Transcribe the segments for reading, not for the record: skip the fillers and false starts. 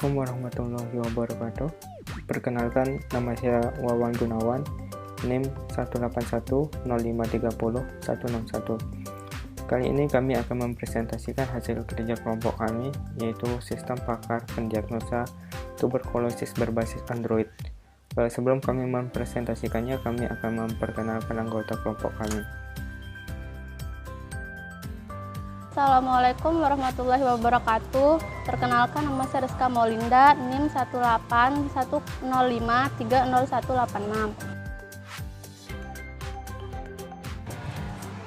Assalamualaikum warahmatullahi wabarakatuh. Perkenalkan, nama saya Wawan Gunawan, NIM 1810530-161. Kali ini kami akan mempresentasikan hasil kerja kelompok kami, yaitu sistem pakar pendiagnosa tuberkulosis berbasis Android. Sebelum kami mempresentasikannya, kami akan memperkenalkan anggota kelompok kami. Assalamualaikum warahmatullahi wabarakatuh. Perkenalkan, nama saya Rizka Maulinda, NIM 18105300186.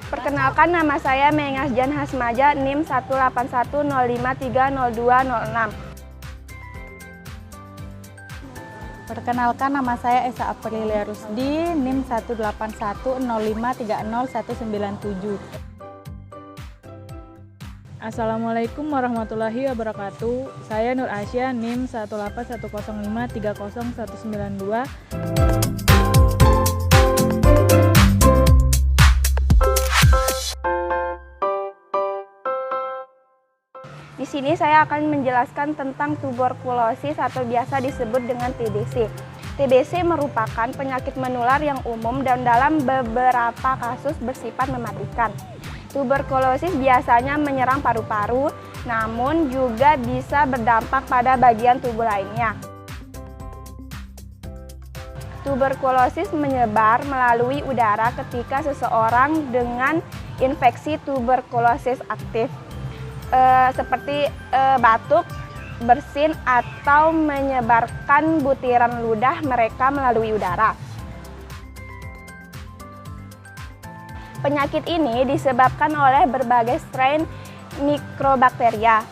Perkenalkan, nama saya Mengas Jan Hasmaja, NIM 18105300206. Perkenalkan, nama saya Esa Aprilia Rusdi, NIM 18105301997. Assalamualaikum warahmatullahi wabarakatuh. Saya Nur Asya, NIM 18105301992. Di sini saya akan menjelaskan tentang tuberkulosis atau biasa disebut dengan TBC. TBC merupakan penyakit menular yang umum dan dalam beberapa kasus bersifat mematikan. Tuberkulosis biasanya menyerang paru-paru, namun juga bisa berdampak pada bagian tubuh lainnya. Tuberkulosis menyebar melalui udara ketika seseorang dengan infeksi tuberkulosis aktif, seperti batuk, bersin, atau menyebarkan butiran ludah mereka melalui udara. Penyakit ini disebabkan oleh berbagai strain mikrobakteria.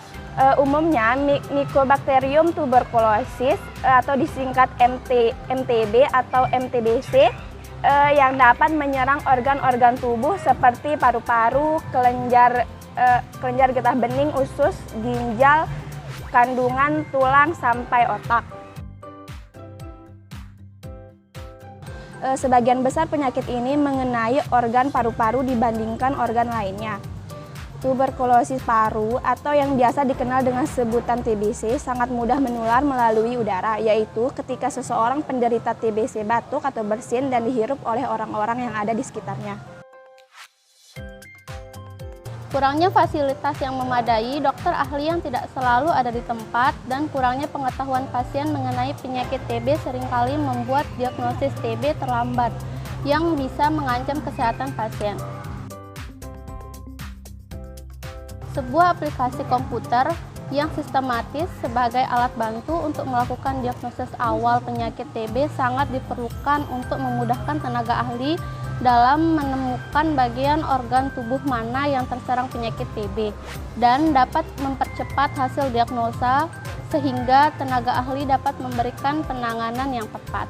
Umumnya Mycobacterium tuberculosis atau disingkat MTB atau MTBC yang dapat menyerang organ-organ tubuh seperti paru-paru, kelenjar getah bening, usus, ginjal, kandungan, tulang, sampai otak. Sebagian besar penyakit ini mengenai organ paru-paru dibandingkan organ lainnya. Tuberkulosis paru atau yang biasa dikenal dengan sebutan TBC sangat mudah menular melalui udara, yaitu ketika seseorang penderita TBC batuk atau bersin dan dihirup oleh orang-orang yang ada di sekitarnya. Kurangnya fasilitas yang memadai, dokter ahli yang tidak selalu ada di tempat, dan kurangnya pengetahuan pasien mengenai penyakit TB seringkali membuat diagnosis TB terlambat, yang bisa mengancam kesehatan pasien. Sebuah aplikasi komputer yang sistematis sebagai alat bantu untuk melakukan diagnosis awal penyakit TB sangat diperlukan untuk memudahkan tenaga ahli dalam menemukan bagian organ tubuh mana yang terserang penyakit TB dan dapat mempercepat hasil diagnosa sehingga tenaga ahli dapat memberikan penanganan yang tepat.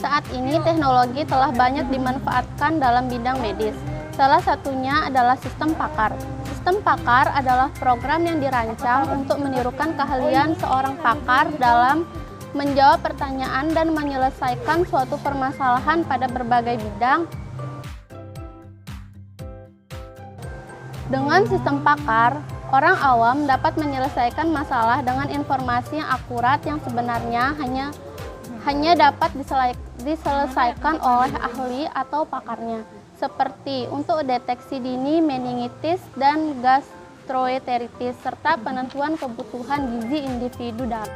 Saat ini teknologi telah banyak dimanfaatkan dalam bidang medis. Salah satunya adalah sistem pakar. Sistem pakar adalah program yang dirancang untuk menirukan keahlian seorang pakar dalam menjawab pertanyaan dan menyelesaikan suatu permasalahan pada berbagai bidang. Dengan sistem pakar, orang awam dapat menyelesaikan masalah dengan informasi yang akurat yang sebenarnya hanya dapat diselesaikan oleh ahli atau pakarnya, seperti untuk deteksi dini meningitis dan gastroenteritis serta penentuan kebutuhan gizi individu dalam.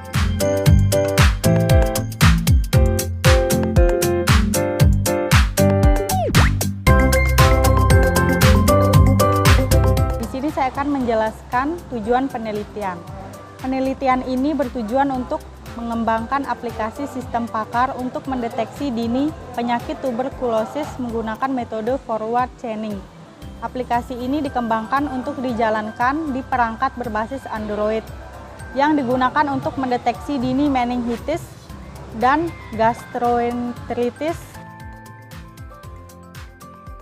Saya akan menjelaskan tujuan penelitian. Penelitian ini bertujuan untuk mengembangkan aplikasi sistem pakar untuk mendeteksi dini penyakit tuberkulosis menggunakan metode forward chaining. Aplikasi ini dikembangkan untuk dijalankan di perangkat berbasis Android yang digunakan untuk mendeteksi dini meningitis dan gastroenteritis.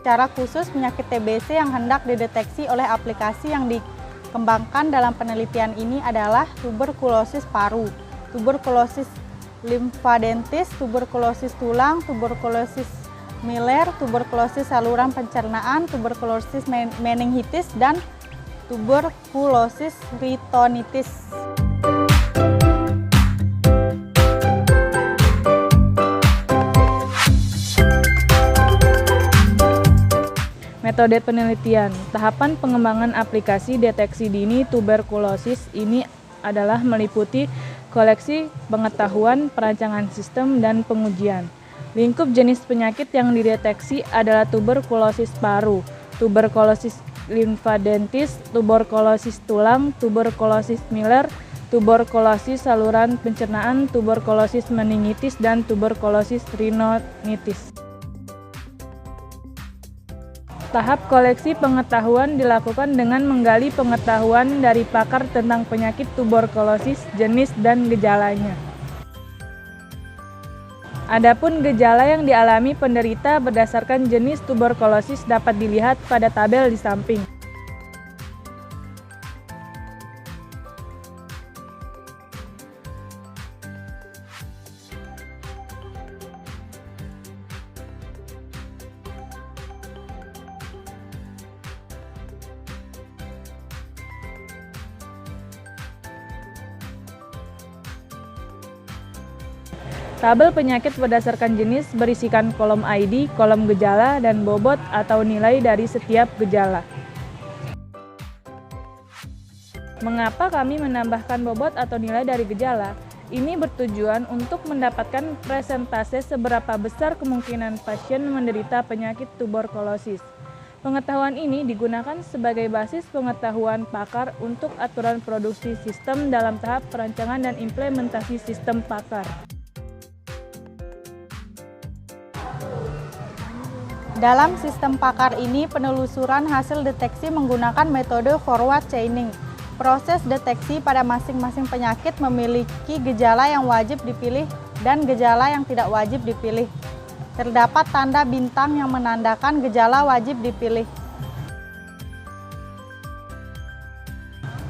Secara khusus, penyakit TBC yang hendak dideteksi oleh aplikasi yang dikembangkan dalam penelitian ini adalah tuberkulosis paru, tuberkulosis limfadentis, tuberkulosis tulang, tuberkulosis Miller, tuberkulosis saluran pencernaan, tuberkulosis meningitis, dan tuberkulosis retinitis. Metode penelitian. Tahapan pengembangan aplikasi deteksi dini tuberkulosis ini adalah meliputi koleksi pengetahuan, perancangan sistem, dan pengujian. Lingkup jenis penyakit yang dideteksi adalah tuberkulosis paru, tuberkulosis limfadentis, tuberkulosis tulang, tuberkulosis Miller, tuberkulosis saluran pencernaan, tuberkulosis meningitis, dan tuberkulosis rhinosinusitis. Tahap koleksi pengetahuan dilakukan dengan menggali pengetahuan dari pakar tentang penyakit tuberkulosis, jenis dan gejalanya. Adapun gejala yang dialami penderita berdasarkan jenis tuberkulosis dapat dilihat pada tabel di samping. Tabel penyakit berdasarkan jenis berisikan kolom ID, kolom gejala, dan bobot atau nilai dari setiap gejala. Mengapa kami menambahkan bobot atau nilai dari gejala? Ini bertujuan untuk mendapatkan presentase seberapa besar kemungkinan pasien menderita penyakit tuberkulosis. Pengetahuan ini digunakan sebagai basis pengetahuan pakar untuk aturan produksi sistem dalam tahap perancangan dan implementasi sistem pakar. Dalam sistem pakar ini, penelusuran hasil deteksi menggunakan metode forward chaining. Proses deteksi pada masing-masing penyakit memiliki gejala yang wajib dipilih dan gejala yang tidak wajib dipilih. Terdapat tanda bintang yang menandakan gejala wajib dipilih.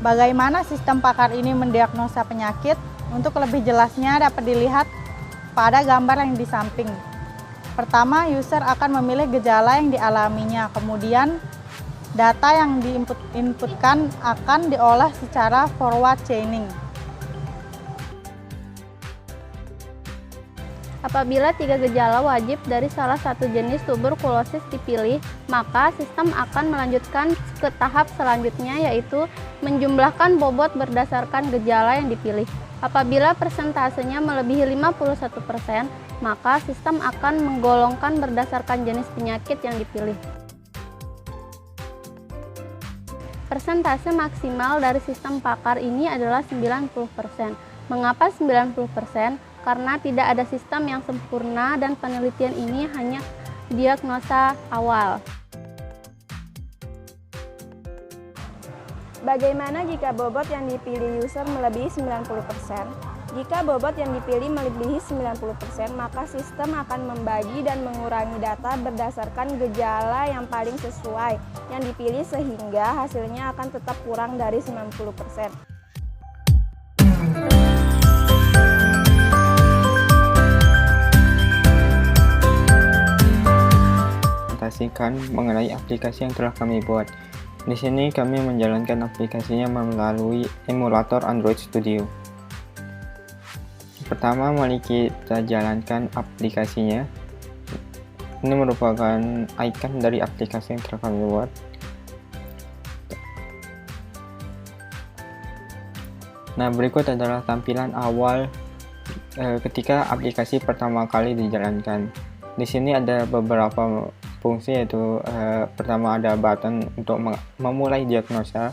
Bagaimana sistem pakar ini mendiagnosa penyakit? Untuk lebih jelasnya dapat dilihat pada gambar yang di samping. Pertama, user akan memilih gejala yang dialaminya, kemudian data yang diinputkan akan diolah secara forward chaining. Apabila 3 gejala wajib dari salah satu jenis tuberkulosis dipilih, maka sistem akan melanjutkan ke tahap selanjutnya, yaitu menjumlahkan bobot berdasarkan gejala yang dipilih. Apabila persentasenya melebihi 51%, maka sistem akan menggolongkan berdasarkan jenis penyakit yang dipilih. Persentase maksimal dari sistem pakar ini adalah 90%. Mengapa 90%? Karena tidak ada sistem yang sempurna dan penelitian ini hanya diagnosa awal. Bagaimana jika bobot yang dipilih user melebihi 90%? Jika bobot yang dipilih melebihi 90%, maka sistem akan membagi dan mengurangi data berdasarkan gejala yang paling sesuai yang dipilih sehingga hasilnya akan tetap kurang dari 90%. Presentasikan mengenai aplikasi yang telah kami buat. Di sini kami menjalankan aplikasinya melalui emulator Android Studio. Pertama, mari kita jalankan aplikasinya. Ini merupakan icon dari aplikasi yang telah kami buat. Nah, berikut adalah tampilan awal ketika aplikasi pertama kali dijalankan. Di sini ada beberapa fungsi, yaitu pertama ada button untuk memulai diagnosa,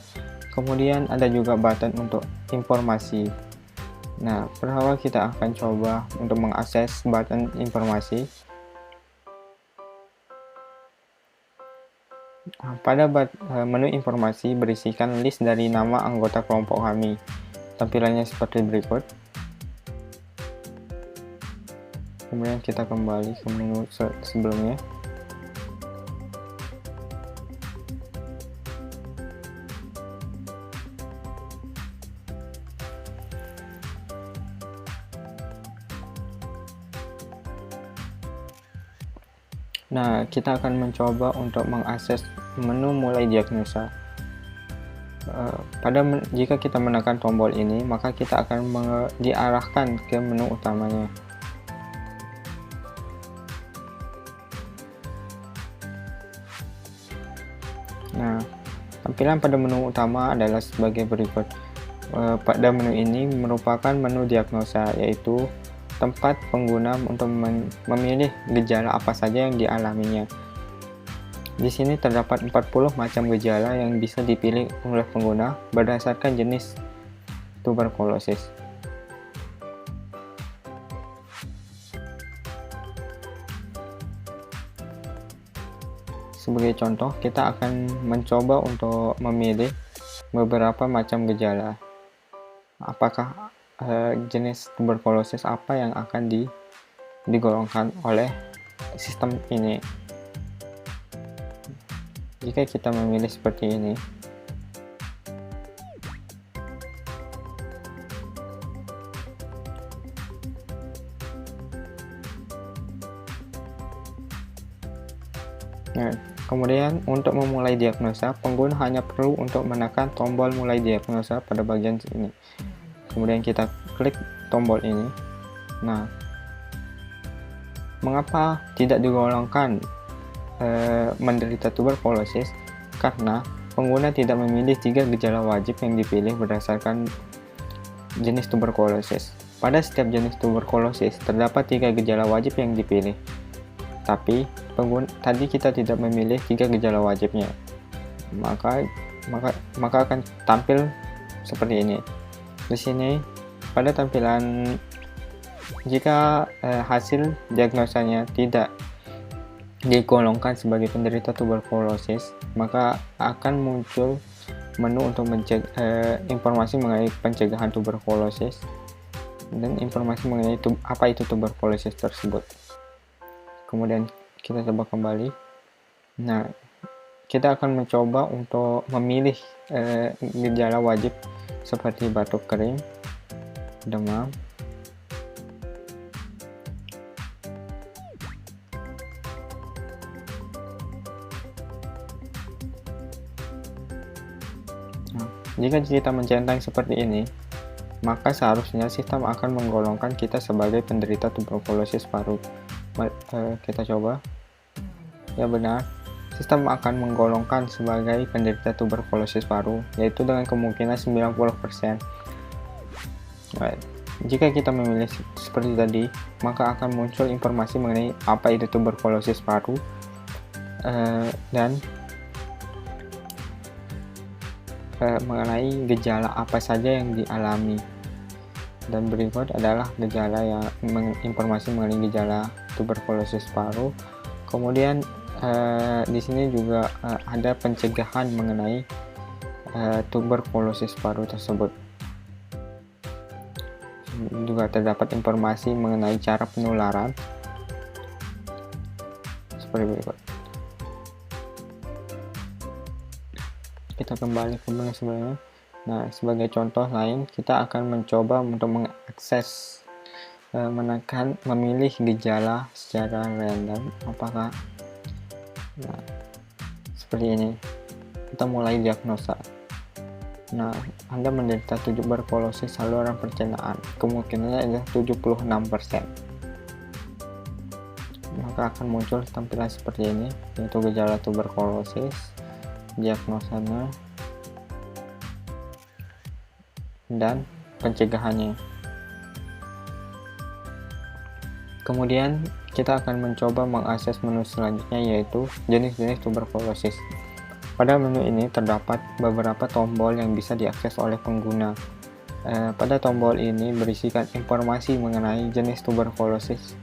kemudian ada juga button untuk informasi. Nah, pertama kita akan coba untuk mengakses button informasi. Pada menu informasi berisikan list dari nama anggota kelompok kami. Tampilannya seperti berikut. Kemudian kita kembali ke menu sebelumnya. Nah, kita akan mencoba untuk mengakses menu mulai diagnosa. Jika kita menekan tombol ini, maka kita akan diarahkan ke menu utamanya. Nah, tampilan pada menu utama adalah sebagai berikut. Pada menu ini merupakan menu diagnosa, yaitu tempat pengguna untuk memilih gejala apa saja yang dialaminya. Di sini terdapat 40 macam gejala yang bisa dipilih oleh pengguna berdasarkan jenis tuberkulosis. Sebagai contoh, kita akan mencoba untuk memilih beberapa macam gejala. Apakah jenis tuberkulosis apa yang akan digolongkan oleh sistem ini. Jika kita memilih seperti ini, nah, kemudian untuk memulai diagnosa, pengguna hanya perlu untuk menekan tombol mulai diagnosa pada bagian ini. Kemudian kita klik tombol ini. Nah, mengapa tidak digolongkan menderita tuberkulosis? Karena pengguna tidak memilih 3 gejala wajib yang dipilih berdasarkan jenis tuberkulosis. Pada setiap jenis tuberkulosis terdapat 3 gejala wajib yang dipilih. Tapi tadi kita tidak memilih 3 gejala wajibnya. Maka akan tampil seperti ini. Di sini pada tampilan jika hasil diagnosanya tidak digolongkan sebagai penderita tuberkulosis, maka akan muncul menu untuk informasi mengenai pencegahan tuberkulosis dan informasi mengenai apa itu tuberkulosis tersebut. Kemudian kita coba kembali. Nah, kita akan mencoba untuk memilih gejala wajib seperti batuk kering, demam, jika kita mencentang seperti ini, maka seharusnya sistem akan menggolongkan kita sebagai penderita tuberkulosis paru. Kita coba. Ya benar, sistem akan menggolongkan sebagai penderita tuberkulosis paru, yaitu dengan kemungkinan 90%. Jika kita memilih seperti tadi, maka akan muncul informasi mengenai apa itu tuberkulosis paru dan mengenai gejala apa saja yang dialami. Dan berikut adalah gejala yang informasi mengenai gejala tuberkulosis paru. Kemudian di sini juga ada pencegahan mengenai tuberkulosis paru tersebut. Juga terdapat informasi mengenai cara penularan seperti berikut. Kita kembali ke menu sebelumnya. Nah, sebagai contoh lain, kita akan mencoba untuk mengakses memilih gejala secara random. Apakah seperti ini. Kita mulai diagnosa. Nah, Anda menderita tuberkulosis saluran pencernaan. Kemungkinannya adalah 76%. Maka akan muncul tampilan seperti ini, yaitu gejala tuberkulosis, diagnosanya, dan pencegahannya. Kemudian kita akan mencoba mengakses menu selanjutnya, yaitu jenis-jenis tuberkulosis. Pada menu ini terdapat beberapa tombol yang bisa diakses oleh pengguna. Pada tombol ini berisikan informasi mengenai jenis tuberkulosis,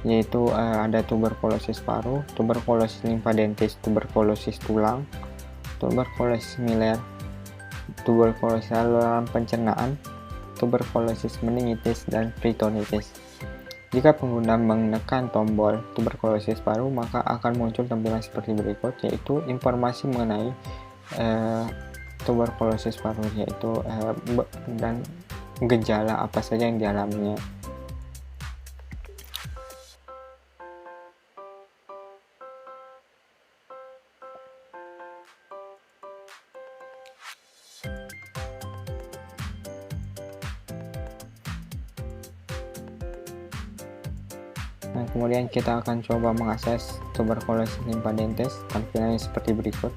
yaitu ada tuberkulosis paru, tuberkulosis limfadentis, tuberkulosis tulang, tuberkulosis miler, tuberkulosis saluran pencernaan, tuberkulosis meningitis, dan peritonitis. Jika pengguna menekan tombol tuberkulosis paru, maka akan muncul tampilan seperti berikut, yaitu informasi mengenai tuberkulosis paru, yaitu dan gejala apa saja yang dialaminya. Nah, kemudian kita akan coba mengakses tuberkulosis lymphadentis. Tampilannya seperti berikut.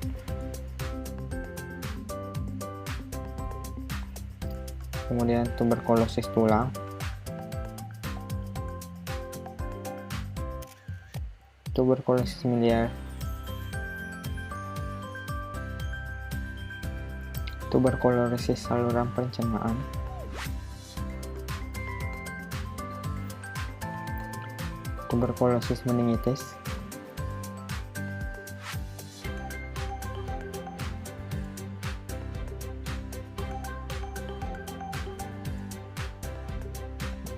Kemudian tuberkulosis tulang, tuberkulosis miliar, tuberkulosis saluran pencernaan, tuberkulosis meningitis,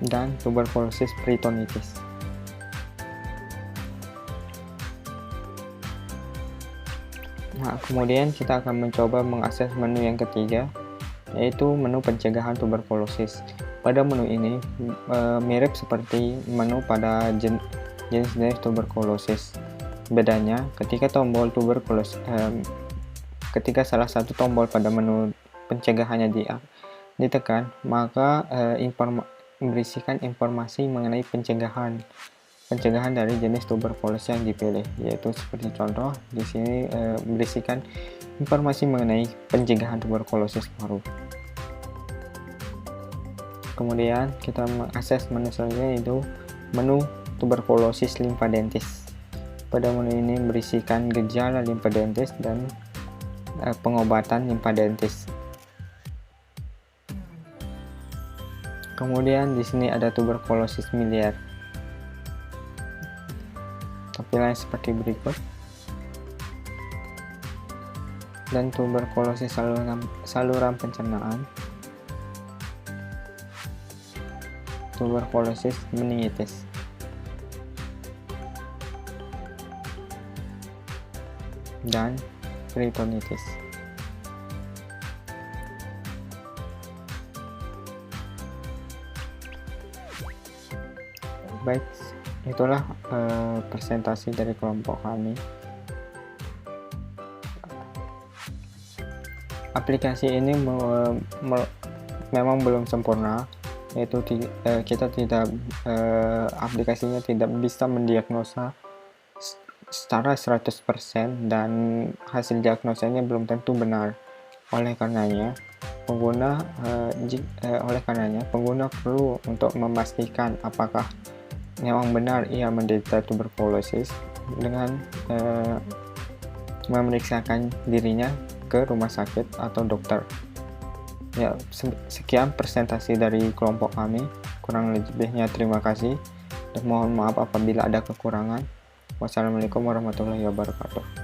dan tuberkulosis peritonitis. Nah, kemudian kita akan mencoba mengakses menu yang ketiga, yaitu menu pencegahan tuberkulosis. Pada menu ini mirip seperti menu pada jenis-jenis tuberkulosis. Bedanya, ketika ketika salah satu tombol pada menu pencegahannya ditekan, maka berisikan informasi mengenai pencegahan dari jenis tuberkulosis yang dipilih, yaitu seperti contoh di sini berisikan informasi mengenai pencegahan tuberkulosis paru. Kemudian kita mengakses menu selanjutnya, yaitu menu tuberkulosis lymphadentis. Pada menu ini berisikan gejala lymphadentis dan pengobatan lymphadentis. Kemudian di sini ada tuberkulosis miliar. Tampilannya seperti berikut. Dan tuberkulosis saluran pencernaan, tuberkulosis meningitis. Dan peritonitis. Baik, itulah presentasi dari kelompok kami. Aplikasi ini memang belum sempurna, yaitu kita tidak aplikasinya tidak bisa mendiagnosa secara 100% dan hasil diagnosanya belum tentu benar. Oleh karenanya pengguna perlu untuk memastikan apakah memang benar ia menderita tuberkulosis dengan memeriksakan dirinya ke rumah sakit atau dokter. Ya, sekian presentasi dari kelompok kami. Kurang lebihnya terima kasih dan mohon maaf apabila ada kekurangan. Wassalamualaikum warahmatullahi wabarakatuh.